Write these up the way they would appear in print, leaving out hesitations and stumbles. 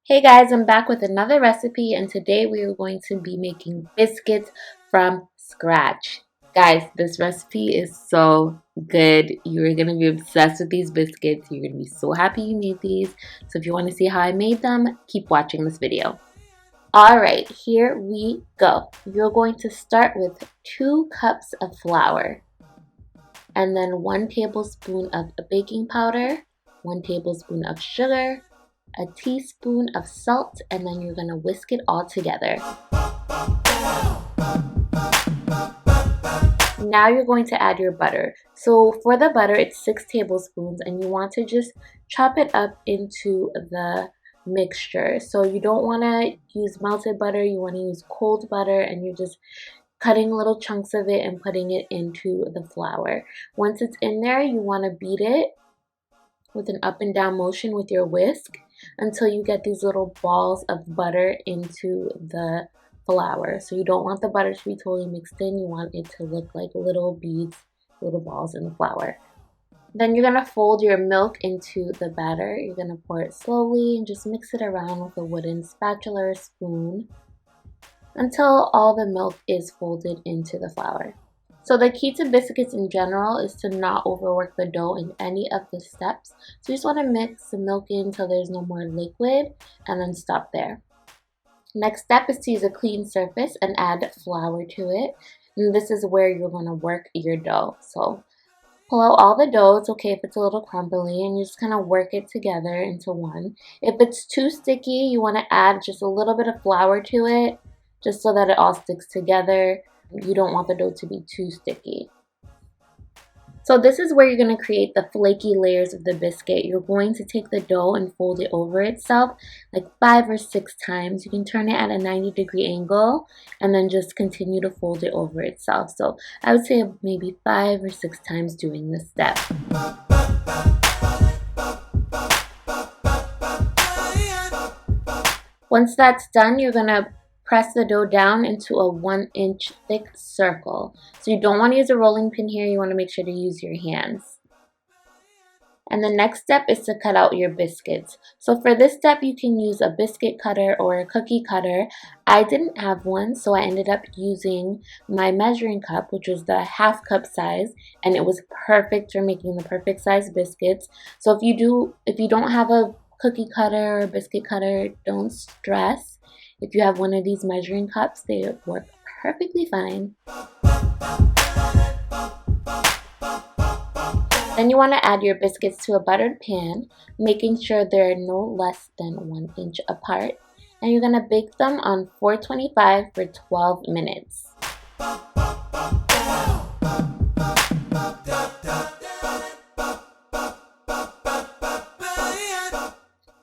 Hey guys, I'm back with another recipe, and today we are going to be making biscuits from scratch. Guys, this recipe is so good. You're going to be obsessed with these biscuits. You're going to be so happy you made these. So if you want to see how I made them, keep watching this video. Alright, here we go. You're going to start with 2 cups of flour and then 1 tablespoon of baking powder, 1 tablespoon of sugar, a teaspoon of salt, and then you're going to whisk it all together. Now you're going to add your butter. So for the butter, it's 6 tablespoons, and you want to just chop it up into the mixture. So you don't want to use melted butter, you want to use cold butter, and you're just cutting little chunks of it and putting it into the flour. Once it's in there, you want to beat it with an up and down motion with your whisk until you get these little balls of butter into the flour. So you don't want the butter to be totally mixed in. You want it to look like little beads, little balls in the flour. Then you're going to fold your milk into the batter. You're going to pour it slowly and just mix it around with a wooden spatula or spoon until all the milk is folded into the flour. So the key to biscuits in general is to not overwork the dough in any of the steps. So you just want to mix the milk in until there's no more liquid and then stop there. Next step is to use a clean surface and add flour to it. And this is where you're going to work your dough. So pull out all the dough. It's okay if it's a little crumbly, and you just kind of work it together into one. If it's too sticky, you want to add just a little bit of flour to it just so that it all sticks together. You don't want the dough to be too sticky. So this is where you're going to create the flaky layers of the biscuit. You're going to take the dough and fold it over itself like 5 or 6 times. You can turn it at a 90-degree angle and then just continue to fold it over itself. So I would say maybe 5 or 6 times doing this step. Once that's done, you're going to press the dough down into a 1-inch thick circle. So you don't want to use a rolling pin here, you want to make sure to use your hands. And the next step is to cut out your biscuits. So for this step, you can use a biscuit cutter or a cookie cutter. I didn't have one, so I ended up using my measuring cup, which was the 1/2 cup size, and it was perfect for making the perfect size biscuits. So if you don't have a cookie cutter or a biscuit cutter, don't stress. If you have one of these measuring cups, they work perfectly fine. Then you want to add your biscuits to a buttered pan, making sure they're no less than 1 inch apart. And you're going to bake them on 425 for 12 minutes.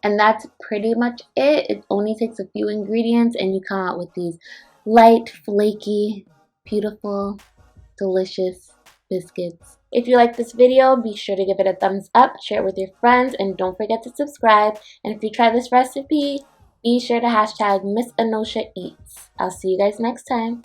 And that's pretty much it. It only takes a few ingredients and you come out with these light, flaky, beautiful, delicious biscuits. If you like this video, be sure to give it a thumbs up, share it with your friends, and don't forget to subscribe. And if you try this recipe, be sure to hashtag Miss Anosha Eats. I'll see you guys next time.